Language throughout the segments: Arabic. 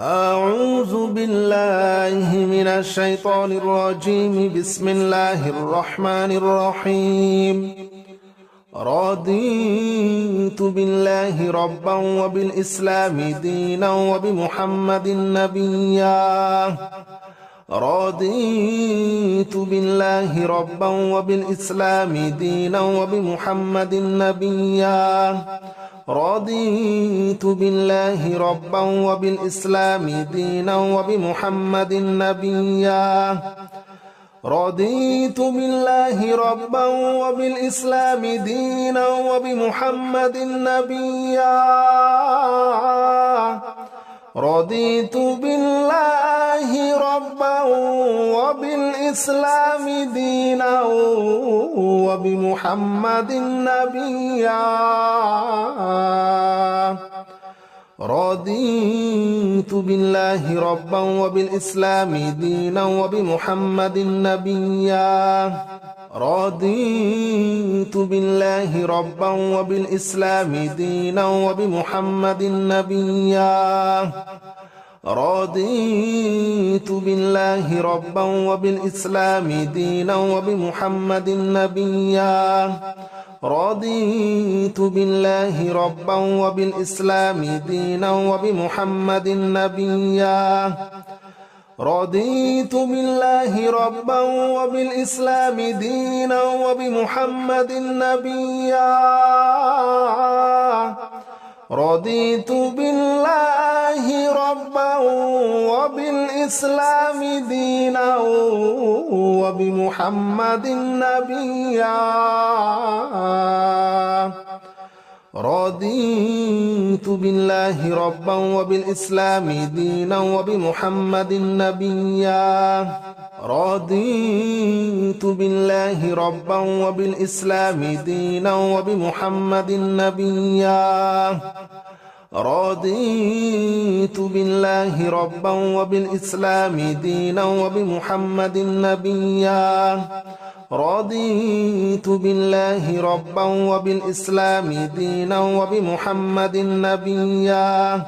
أعوذ بالله من الشيطان الرجيم. بسم الله الرحمن الرحيم. رضيت بالله ربا وبالإسلام دينا وبمحمد نبيا. رضيت بالله ربا وبالإسلام دينا وبمحمد نبيا. رضيت بالله ربا وبالإسلام دينا وبمحمد نبيا. رضيت بالله ربا وبالإسلام دينا وبمحمد نبيا. رضيت بالله ربا وبالإسلام دينا وبمحمد نبيا. رضيت بالله ربا وبالإسلام دينا وبمحمد نبيا. رضيت بالله ربا وبالإسلام دينا وبمحمد نبيا. رضيت بالله ربا وبالإسلام دينا وبمحمد نبيا. رضيت بالله ربا وبالإسلام دينا وبمحمد نبيا. رضيت بالله ربا وبالإسلام دينا وبمحمد نبيا. رضيت بالله ربا وبالإسلام دينا وبمحمد نبيا. رضيت بالله ربا وبالإسلام دينا وبمحمد نبيا. رضيت بالله ربا وبالإسلام دينا وبمحمد نبيا. رضيت بالله ربا وبالإسلام دينا وبمحمد نبيا. رضيت بالله ربا وبالإسلام دينا وبمحمد نبيا.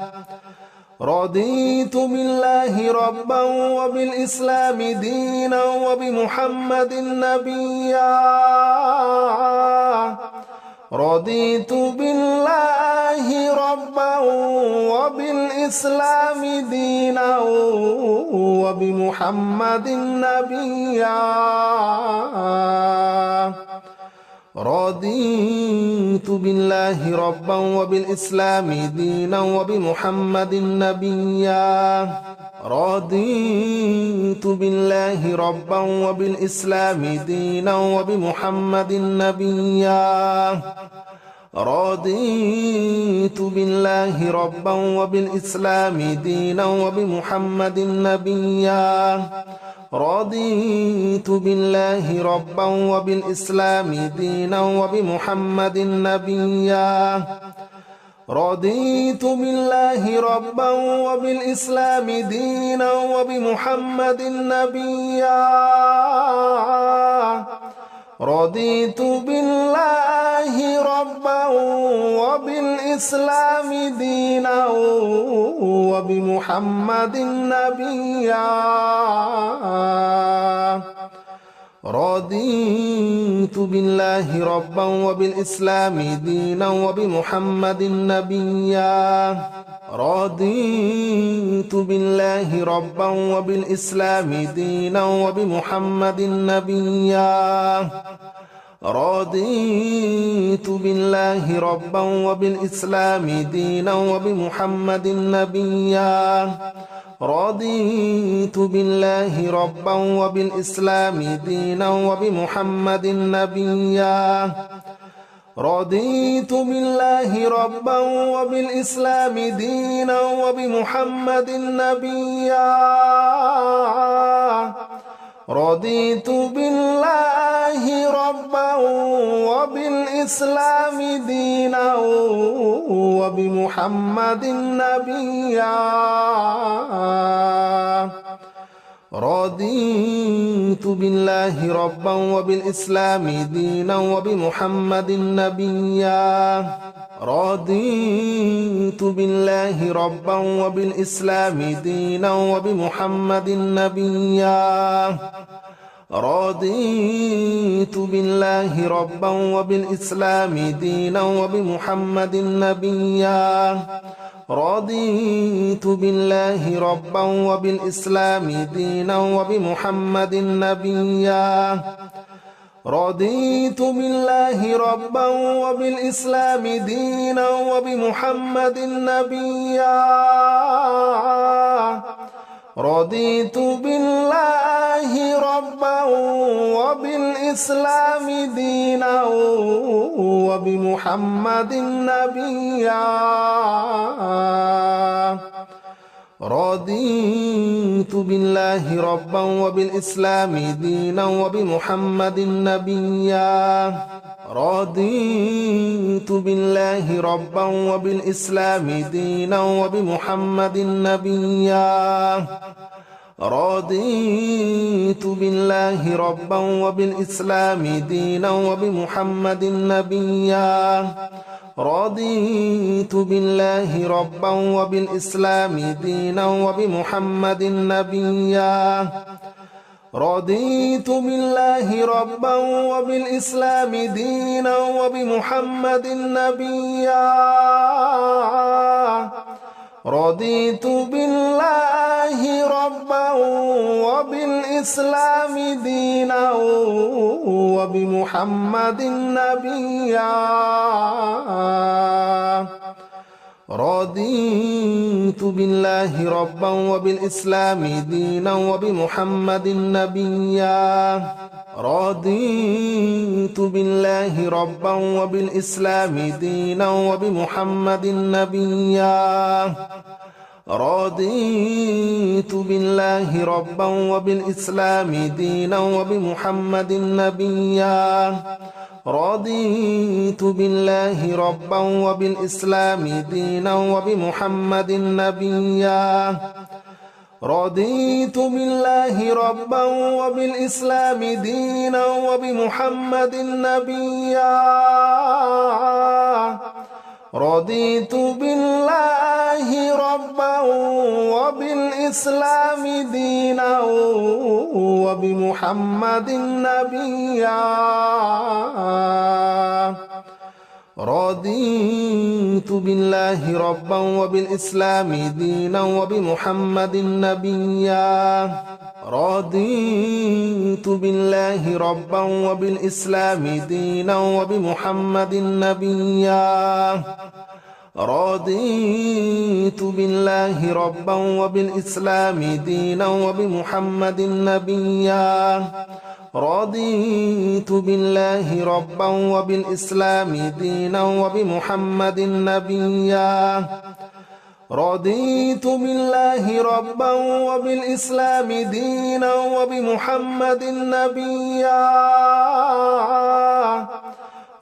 رضيت بالله ربا وبالإسلام دينا وبمحمد نبيا. رضيت بالله ربا وبالإسلام دينا وبمحمد نبيا. رضيت بالله ربا وبالإسلام دينا وبمحمد نبيا. رضيت بالله ربا وبالإسلام دينا وبمحمد نبيا. رضيت بالله ربا وبالإسلام دينا وبمحمد نبيا. رضيت بالله ربا وبالإسلام دينا وبمحمد نبيا. رضيت بالله ربا وبالإسلام دينا وبمحمد نبيا. رضيت بالله ربا وبالإسلام دينا وبمحمد نبيا. رضيت بالله ربا وبالإسلام دينا وبمحمد نبيا. رضيت بالله ربا وبالإسلام دينا وبمحمد نبيا. رضيت بالله ربا وبالإسلام دينا وبمحمد نبيا. رضيت بالله ربا وبالإسلام دينا وبمحمد نبيا. رضيت بالله ربا وبالإسلام دينا وبمحمد نبيا. رضيت بالله ربا وبالإسلام دينا وبمحمد نبيا. رضيت بالله ربا وبالإسلام دينا وبمحمد نبيا رضيت بالله ربا وبالإسلام دينا وبمحمد نبيا رضيت بالله ربا وبالإسلام دينا وبمحمد نبيا رضيت بالله ربا وبالإسلام دينا وبمحمد نبيا رضيت بالله ربا وبالإسلام دينا وبمحمد نبيا رضيت بالله ربا وبالإسلام دينا وبمحمد نبيا رضيت بالله ربا وبالإسلام دينا وبمحمد نبيا رضيت بالله ربا وبالإسلام دينا وبمحمد نبيا رضيت بالله ربا وبالإسلام دينا وبمحمد نبيا رضيت بالله ربا وبالإسلام دينا وبمحمد نبيا رضيت بالله ربا وبالإسلام دينا وبمحمد نبيا رضيت بالله ربا وبالإسلام دينا وبمحمد نبيا رضيت بالله ربا وبالإسلام دينا وبمحمد نبيا رضيت بالله ربا وبالإسلام دينا وبمحمد نبيا رضيت بالله ربا وبالإسلام دينا وبمحمد نبيا رضيت بالله ربا وبالإسلام دينا وبمحمد نبيا رضيت بالله ربا وبالإسلام دينا وبمحمد نبيا رضيت بالله ربا وبالإسلام دينا وبمحمد نبيا رضيت بالله ربا وبالإسلام دينا وبمحمد نبيا رضيت بالله ربا وبالإسلام دينا وبمحمد نبيا رضيت بالله ربا وبالإسلام دينا وبمحمد نبيا رضيت بالله ربا وبالإسلام دينا وبمحمد نبيا رضيت بالله ربا وبالإسلام دينا وبمحمد نبيا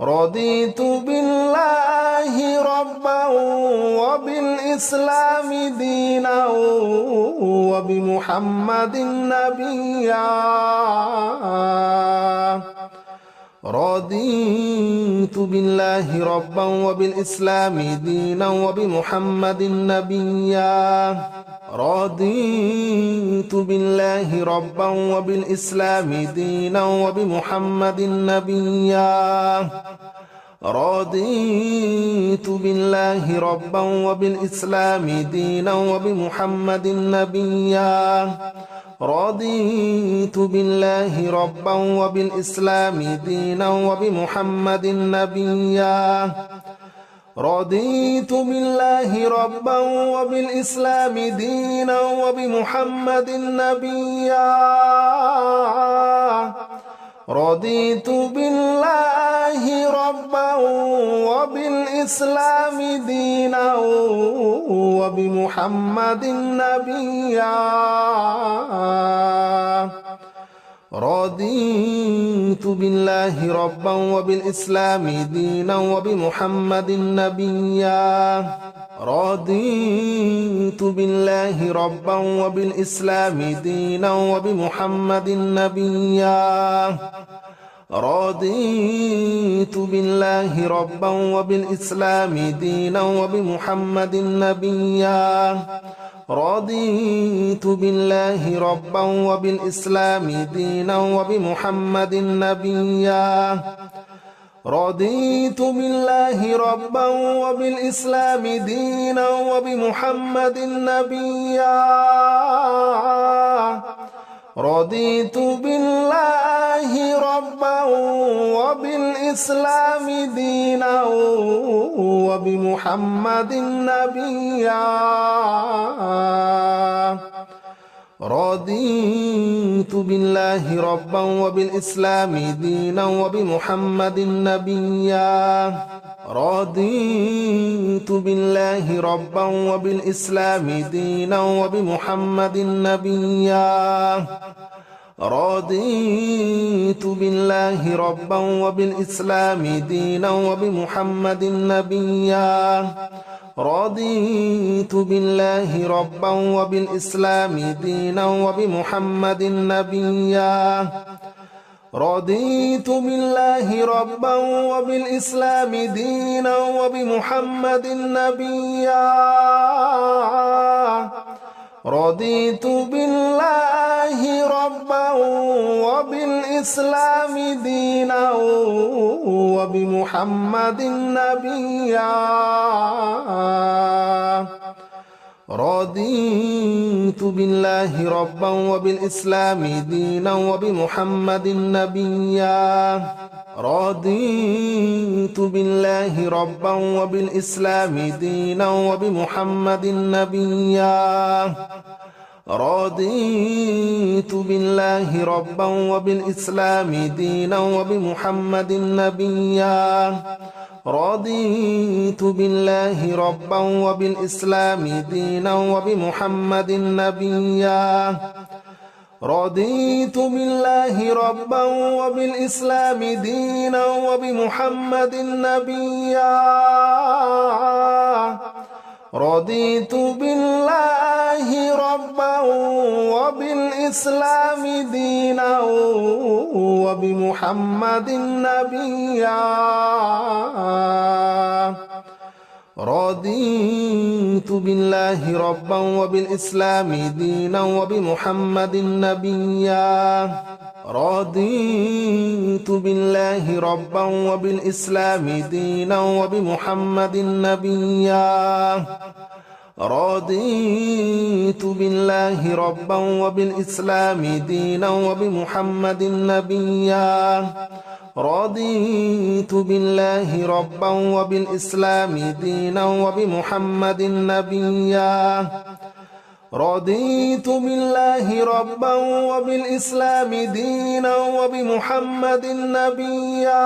رضيت بالله ربا وبالإسلام دينا وبمحمد نبيا رضيت بالله ربا وبالإسلام دينا وبمحمد نبيا رضيت بالله ربا وبالإسلام دينا وبمحمد نبيا رضيت بالله ربا وبالإسلام دينا وبمحمد نبيا رضيت بالله ربا وبالإسلام دينا وبمحمد نبيا رضيت بالله ربا وبالإسلام دينا وبمحمد نبيا رضيت بالله ربا وبالإسلام دينا وبمحمد نبيا رضيت بالله ربا وبالإسلام دينا وبمحمد نبيا رضيت بالله ربا وبالإسلام دينا وبمحمد نبيا رضيت بالله ربا وبالإسلام دينا وبمحمد نبيا رضيت بالله ربا وبالإسلام دينا وبمحمد نبيا رضيت بالله ربا وبالإسلام دينا وبمحمد نبيا رضيت بالله ربا وبالإسلام دينا وبمحمد نبيا رضيت بالله ربا وبالإسلام دينا وبمحمد نبيا رضيت بالله ربا وبالإسلام دينا وبمحمد نبيا رضيت بالله ربا وبالإسلام دينا وبمحمد نبيا رضيت بالله ربا وبالإسلام دينا وبمحمد نبيا رضيت بالله ربا وبالإسلام دينا وبمحمد نبيا رضيت بالله ربا وبالإسلام دينا وبمحمد نبيا رضيت بالله ربا وبالإسلام دينا وبمحمد نبيا رضيت بالله ربا وبالإسلام دينا وبمحمد نبيا رضيت بالله ربا وبالإسلام دينا وبمحمد نبيا رضيت بالله ربا وبالإسلام دينا وبمحمد نبيا رضيت بالله ربا وبالإسلام دينا وبمحمد نبيا رضيت بالله ربا وبالإسلام دينا وبمحمد نبيا رضيت بالله ربا وبالإسلام دينا وبمحمد نبيا رضيت بالله ربا وبالإسلام دينا وبمحمد نبيا رضيت بالله ربا وبالإسلام دينا وبمحمد نبيا رضيت بالله ربا وبالإسلام دينا وبمحمد نبيا رضيت بالله ربا وبالإسلام دينا وبمحمد نبيا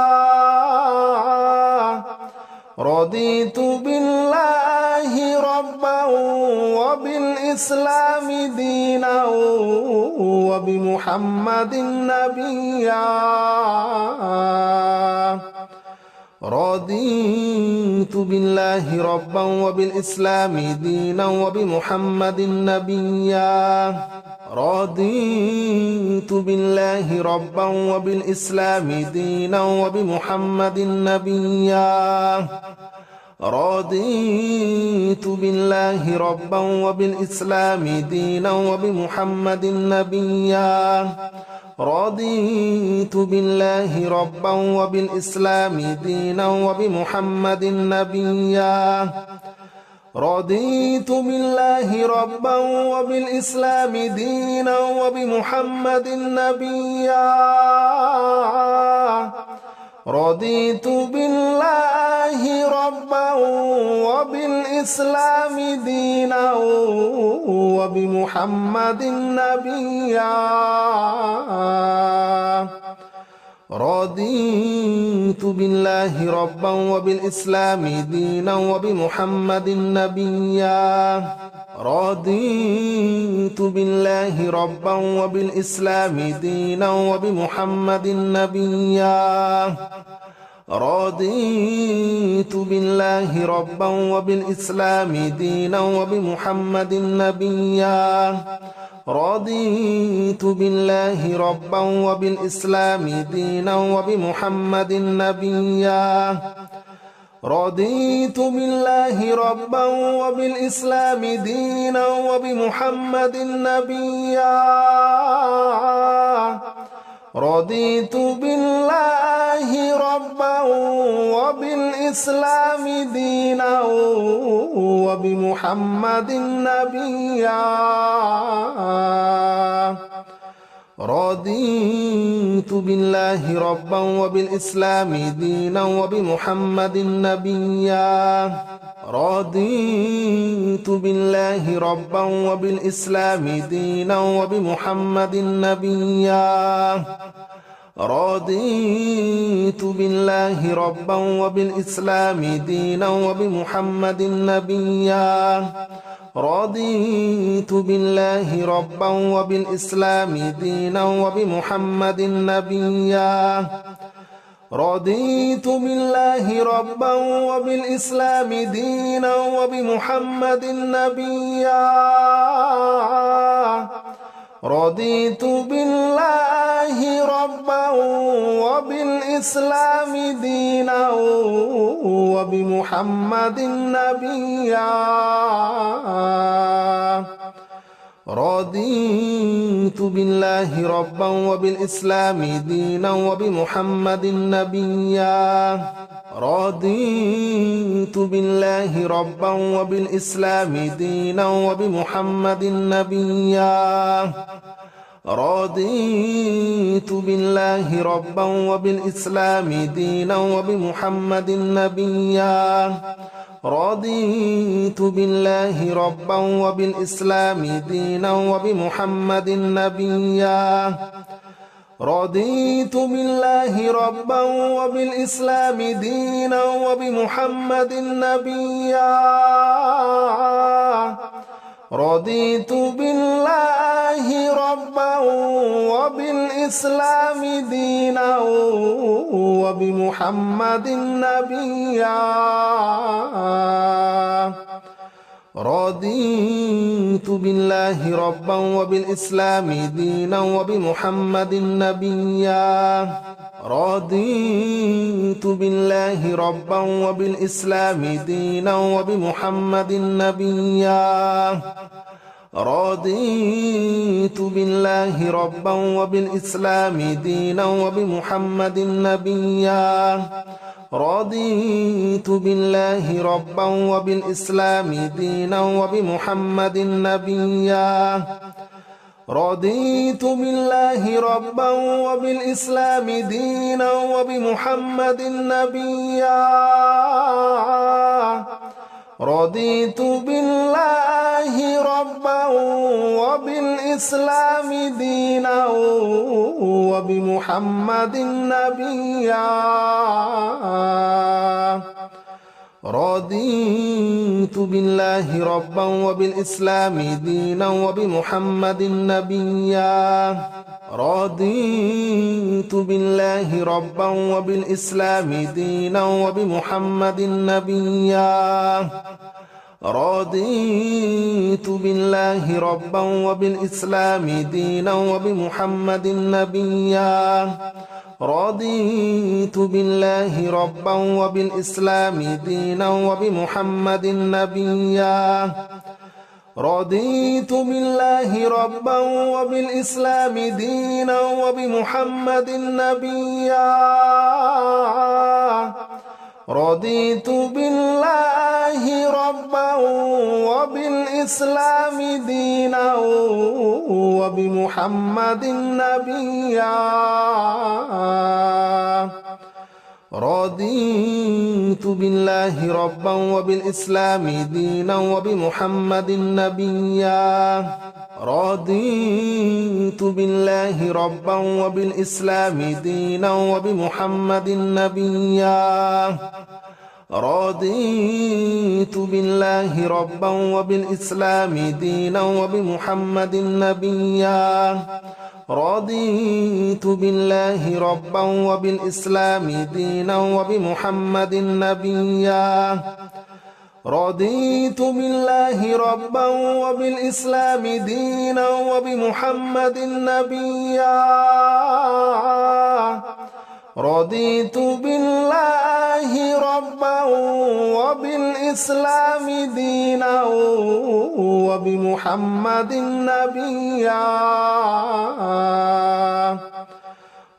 رضيت بالله ربا وبالإسلام دينا وبمحمد نبيا رضيت بالله ربا وبالإسلام دينا وبمحمد نبيا رضيت بالله ربا وبالإسلام دينا وبمحمد نبيا رضيت بالله ربا وبالإسلام دينا وبمحمد نبيا رضيت بالله ربا وبالإسلام دينا وبمحمد نبيا رضيت بالله ربا وبالإسلام دينا وبمحمد نبيا رضيت بالله ربا وبالإسلام دينا وبمحمد نبيا رضيت بالله ربا وبالإسلام دينا وبمحمد نبيا رضيت بالله ربا وبالإسلام دينا وبمحمد نبيا رضيت بالله ربا وبالإسلام دينا وبمحمد نبيا رضيت بالله ربا وبالإسلام دينا وبمحمد نبيا رضيت بالله ربا وبالإسلام دينا وبمحمد نبيا رضيت بالله ربا وبالإسلام دينا وبمحمد نبيا رضيت بالله ربا وبالإسلام دينا وبمحمد نبيا رضيت بالله ربا وبالإسلام دينا وبمحمد نبيا رضيت بالله ربا وبالإسلام دينا وبمحمد نبيا رضيت بالله ربا وبالإسلام دينا وبمحمد نبيا رضيت بالله ربا وبالإسلام دينا وبمحمد نبيا رضيت بالله ربا وبالإسلام دينا وبمحمد نبيا رضيت بالله ربا وبالإسلام دينا وبمحمد نبيا رضيت بالله ربا وبالإسلام دينا وبمحمد نبيا رضيت بالله ربا وبالإسلام دينا وبمحمد نبيا رضيت بالله ربا وبالإسلام دينا وبمحمد نبيا رضيت بالله ربا وبالإسلام دينا وبمحمد نبيا رضيت بالله ربا وبالإسلام دينا وبمحمد نبيا رضيت بالله ربا وبالإسلام دينا وبمحمد نبيا رضيت بالله ربا وبالإسلام دينا وبمحمد نبيا رضيت بالله ربا وبالإسلام دينا وبمحمد نبيا رضيت بالله ربا وبالإسلام دينا وبمحمد نبيا رضيت بالله ربا وبالإسلام دينا وبمحمد نبيا رضيت بالله ربا وبالإسلام دينا وبمحمد نبيا رضيت بالله ربا وبالإسلام دينا وبمحمد نبيا رضيت بالله ربا وبالإسلام دينا وبمحمد نبيا رضيت بالله ربا وبالإسلام دينا وبمحمد نبيا رضيت بالله ربا وبالإسلام دينا وبمحمد نبيا رضيت بالله ربا وبالإسلام دينا وبمحمد نبيا رضيت بالله ربا وبالإسلام دينا وبمحمد نبيا رضيت بالله ربا وبالإسلام دينا وبمحمد نبيا رضيت بالله ربا وبالإسلام دينا وبمحمد نبيا رضيت بالله ربا وبالإسلام دينا وبمحمد نبيا رضيت بالله ربا وبالإسلام دينا وبمحمد نبيا رضيت بالله ربا وبالإسلام دينا وبمحمد نبيا رضيت بالله ربا وبالإسلام دينا وبمحمد نبيا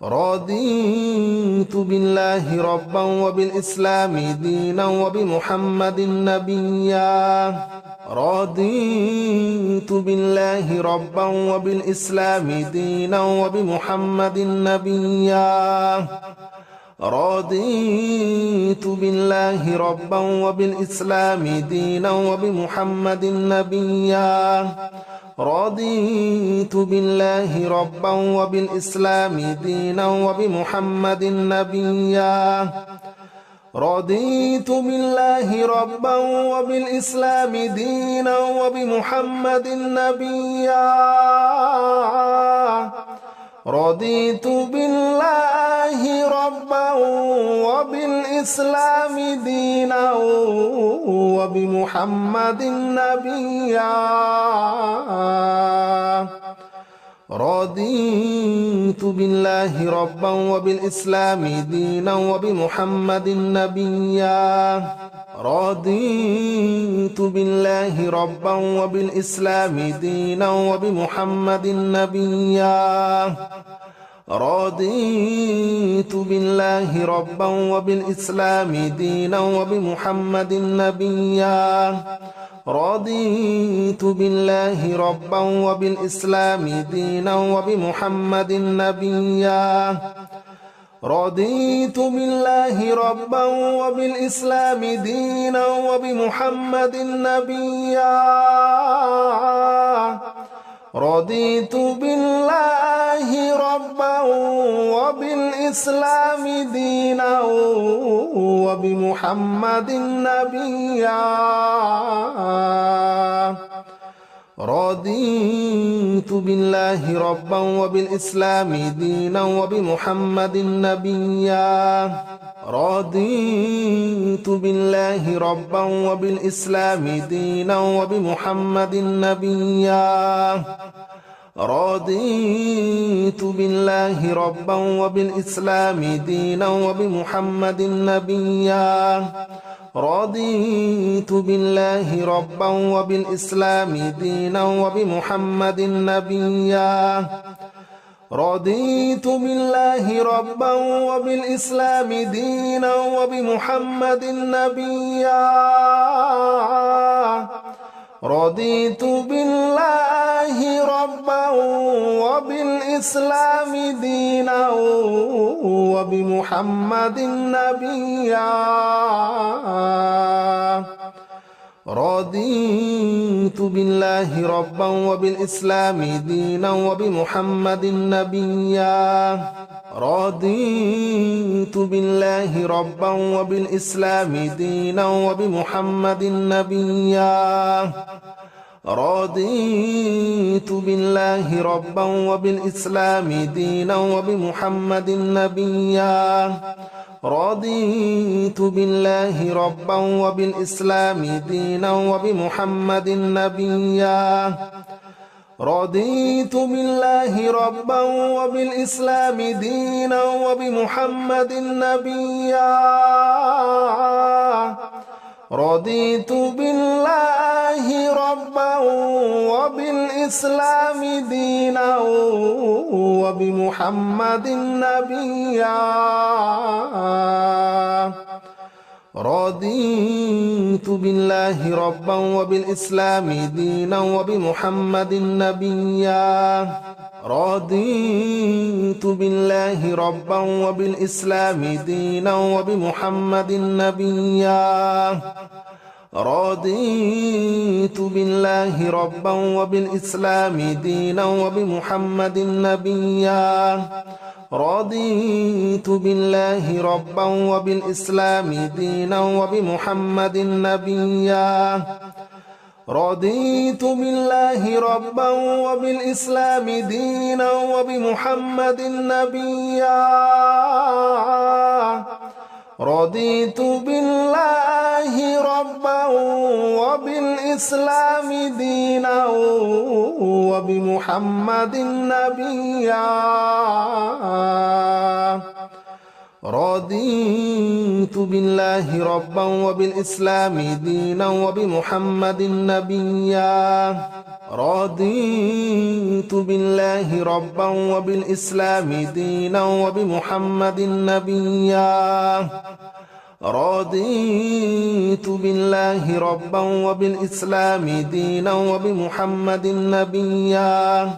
رضيت بالله ربا وبالإسلام دينا وبمحمد نبيا رضيت بالله ربا وبالإسلام دينا وبمحمد نبيا رضيت بالله ربا وبالإسلام دينا وبمحمد نبيا رضيت بالله ربا وبالإسلام دينا وبمحمد نبيا رضيت بالله ربا وبالإسلام دينا وبمحمد نبيا رضيت بالله ربا وبالإسلام دينا وبمحمد نبيا رضيت بالله ربا وبالإسلام دينا وبمحمد نبيا رضيت بالله ربا وبالإسلام دينا وبمحمد نبيا رضيت بالله ربا وبالإسلام دينا وبمحمد نبيا رضيت بالله ربا وبالإسلام دينا وبمحمد نبيا رضيت بالله ربا وبالإسلام دينا وبمحمد نبيا رضيت بالله ربا وبالإسلام دينا وبمحمد نبيا رضيت بالله ربا وبالإسلام دينا وبمحمد نبيا رضيت بالله ربا وبالإسلام دينا وبمحمد نبيا رضيت بالله ربا وبالإسلام دينا وبمحمد نبيا رضيت بالله ربا وبالإسلام دينا وبمحمد نبيا رضيت بالله ربا وبالإسلام دينا وبمحمد نبيا رضيت بالله ربا وبالإسلام دينا وبمحمد نبيا رضيت بالله ربا وبالإسلام دينا وبمحمد نبيا رضيت بالله ربا وبالإسلام دينا وبمحمد نبيا رضيت بالله ربا وبالإسلام دينا وبمحمد نبيا رضيت بالله ربا وبالإسلام دينا وبمحمد نبيا رضيت بالله ربا وبالإسلام دينا وبمحمد نبيا رضيت بالله ربا وبالإسلام دينا وبمحمد نبيا رضيت بالله ربا وبالإسلام دينا وبمحمد نبيا رضيت بالله ربا وبالإسلام دينا وبمحمد نبيا رضيت بالله ربا وبالإسلام دينا وبمحمد نبيا رضيت بالله ربا وبالإسلام دينا وبمحمد نبيا رضيت بالله ربا وبالإسلام دينا وبمحمد نبيا رضيت بالله ربا وبالإسلام دينا وبمحمد نبيا رضيت بالله ربا وبالإسلام دينا وبمحمد نبيا رضيت بالله ربا وبالإسلام دينا وبمحمد نبيا رضيت بالله ربا وبالإسلام دينا وبمحمد نبيا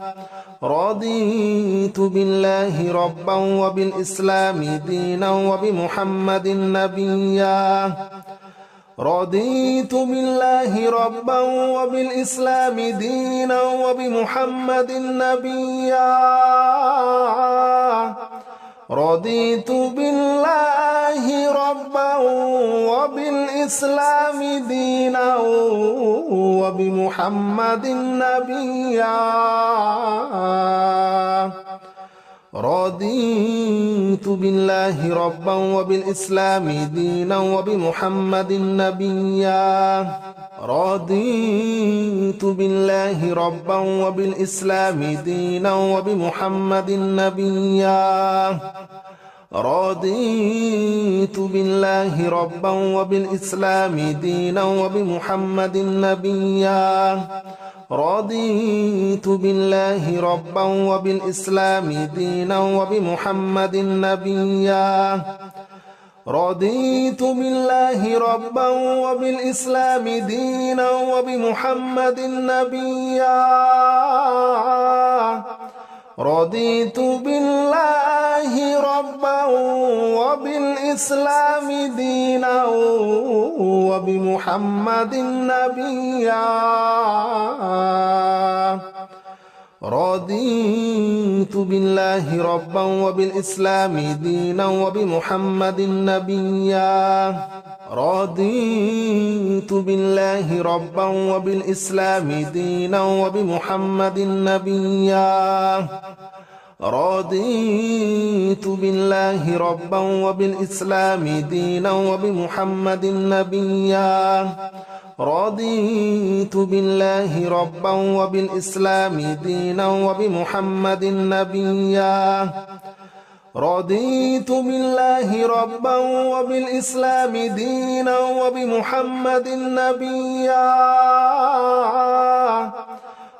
رضيت بالله ربا وبالإسلام دينا وبمحمد نبيا رضيت بالله ربا وبالإسلام دينا وبمحمد نبيا رضيت بالله ربا وبالإسلام دينا وبمحمد نبيا رضيت بالله ربا وبالإسلام دينا وبمحمد نبيا رضيت بالله ربا وبالإسلام دينا وبمحمد نبيا رضيت بالله ربا وبالإسلام دينا وبمحمد نبيا رضيت بالله ربا وبالإسلام دينا وبمحمد نبيا رضيت بالله ربا وبالإسلام دينا وبمحمد نبيا رضيت بالله ربا وبالإسلام دينا وبمحمد نبيا رضيت بالله ربا وبالإسلام دينا وبمحمد نبيا رضيت بالله ربا وبالإسلام دينا وبمحمد نبيا رضيت بالله ربا وبالإسلام دينا وبمحمد نبيا رضيت بالله ربا وبالإسلام دينا وبمحمد نبيا رضيت بالله ربا وبالإسلام دينا وبمحمد نبيا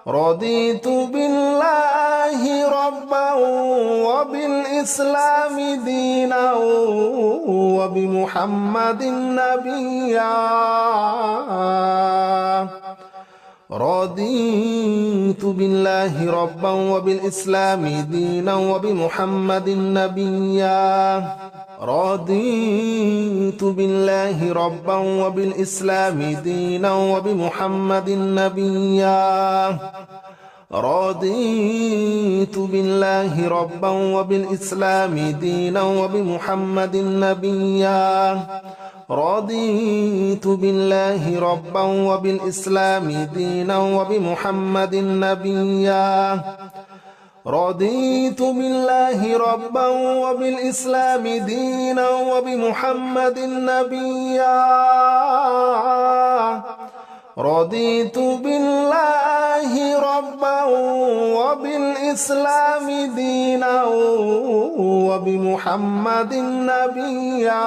رضيت بالله ربا وبالإسلام دينا وبمحمد نبيا رضيت بالله ربا وبالإسلام دينا وبمحمد نبيا رضيت بالله ربا وبالإسلام دينا وبمحمد نبيا رضيت بالله ربا وبالإسلام دينا وبمحمد نبيا رضيت بالله ربا وبالإسلام دينا وبمحمد نبيا رضيت بالله ربا وبالإسلام دينا وبمحمد نبيا رضيت بالله ربا وبالإسلام دينا وبمحمد نبيا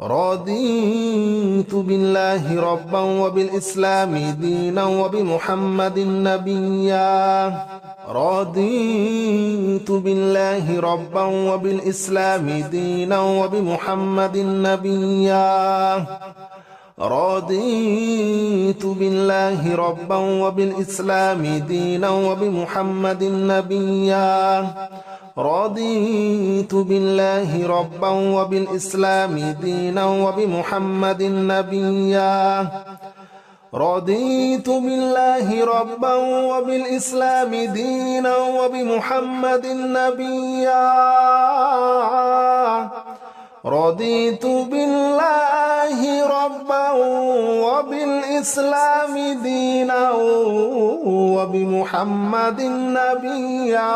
رضيت بالله ربا وبالإسلام دينا وبمحمد نبيا رضيت بالله ربا وبالإسلام دينا وبمحمد نبيا رضيت بالله ربا وبالإسلام دينا وبمحمد نبيا رضيت بالله ربا وبالإسلام دينا وبمحمد نبيا رضيت بالله ربا وبالإسلام دينا وبمحمد نبيا رضيت بالله ربا وبالإسلام دينا وبمحمد نبيا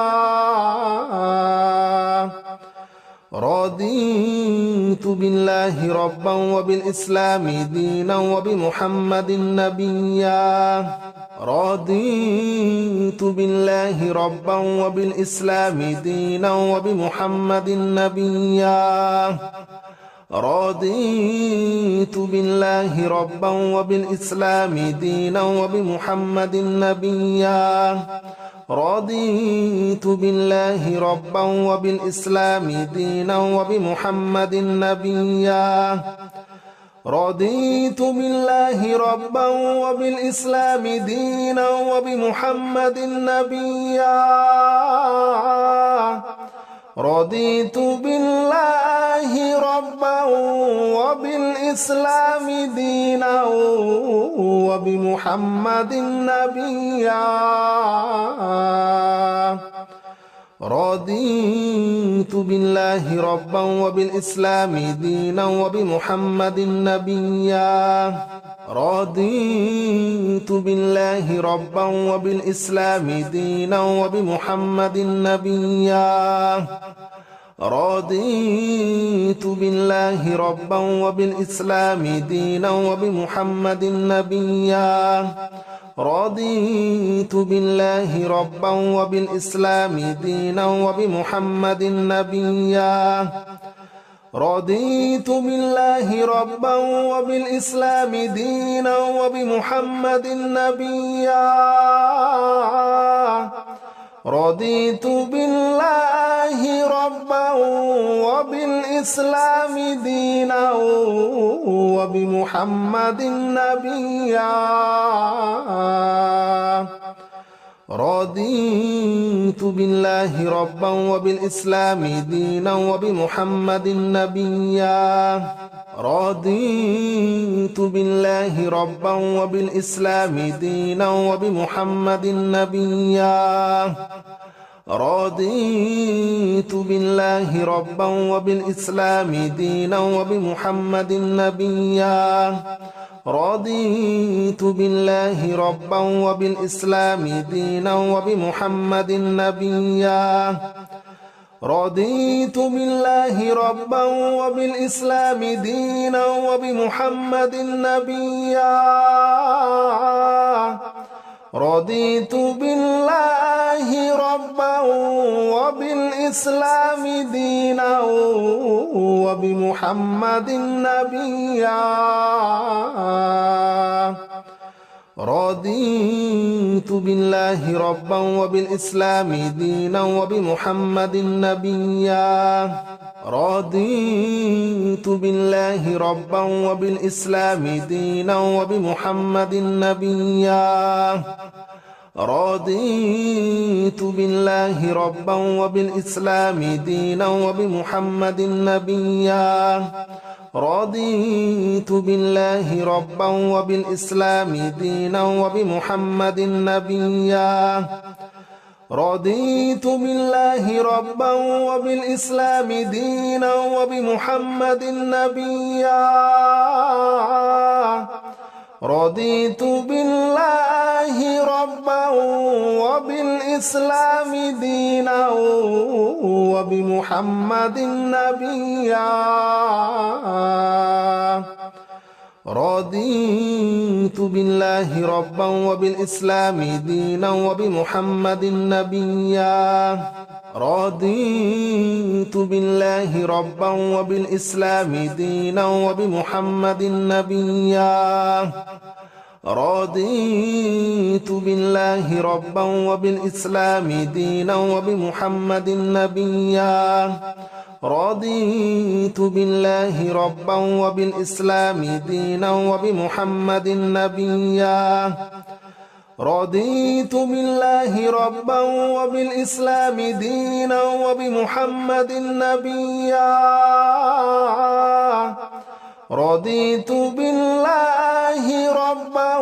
رضيت بالله ربا وبالإسلام دينا وبمحمد نبيا رضيت بالله ربا وبالإسلام دينا وبمحمد نبيا رضيت بالله ربا وبالإسلام دينا وبمحمد نبيا رضيت بالله ربا وبالإسلام دينا وبمحمد نبيا رضيت بالله ربا وبالإسلام دينا وبمحمد نبيا رضيت بالله ربا وبالإسلام دينا وبمحمد نبيا رضيت بالله ربا وبالإسلام دينا وبمحمد نبيا رضيت بالله ربا وبالإسلام دينا وبمحمد نبيا رضيت بالله ربا وبالإسلام دينا وبمحمد نبيا رضيت بالله ربا وبالإسلام دينا وبمحمد نبيا رضيت بالله ربا وبالإسلام دينا وبمحمد نبيا رضيت بالله ربا وبالإسلام دينا وبمحمد نبيا رضيت بالله ربا وبالإسلام دينا وبمحمد نبيا رضيت بالله ربا وبالإسلام دينا وبمحمد نبيا رضيت بالله ربا وبالإسلام دينا وبمحمد نبيا رضيت بالله ربا وبالإسلام دينا وبمحمد نبيا رضيت بالله ربا وبالإسلام دينا وبمحمد نبيا رضيت بالله ربا وبالإسلام دينا وبمحمد نبيا رضيت بالله ربا وبالإسلام دينا وبمحمد نبيا رضيت بالله ربا وبالإسلام دينا وبمحمد نبيا رضيت بالله ربا وبالإسلام دينا وبمحمد نبيا رضيت بالله ربا وبالإسلام دينا وبمحمد نبيا رضيت بالله ربا وبالإسلام دينا وبمحمد نبيا رضيت بالله ربا وبالإسلام دينا وبمحمد نبيا رضيت بالله ربا وبالإسلام دينا وبمحمد نبيا رضيت بالله ربا وبالإسلام دينا وبمحمد نبيا رضيت بالله ربا وبالإسلام دينا وبمحمد نبيا رضيت بالله ربا وبالإسلام دينا وبمحمد نبيا رضيت بالله ربا وبالإسلام دينا وبمحمد نبيا رضيت بالله ربا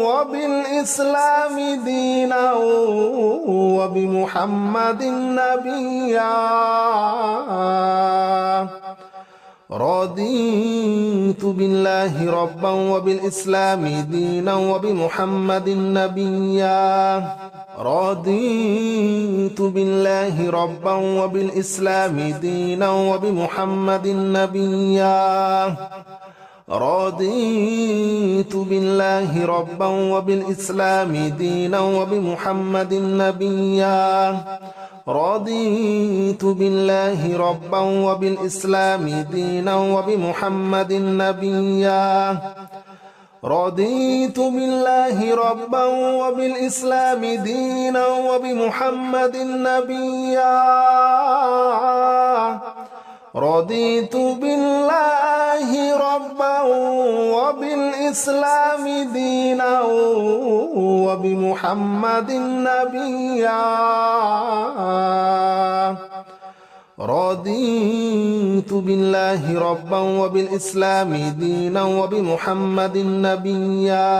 وبالإسلام دينا وبمحمد نبيا رضيت بالله ربا وبالإسلام دينا وبمحمد نبيا رضيت بالله ربا وبالإسلام دينا وبمحمد نبيا رضيت بالله ربا وبالإسلام دينا وبمحمد نبيا رضيت بالله ربا وبالإسلام دينا وبمحمد نبيا رضيت بالله ربا وبالإسلام دينا وبمحمد نبيا رضيت بالله ربا وبالإسلام دينا وبمحمد نبيا رضيت بالله ربا وبالإسلام دينا وبمحمد نبيا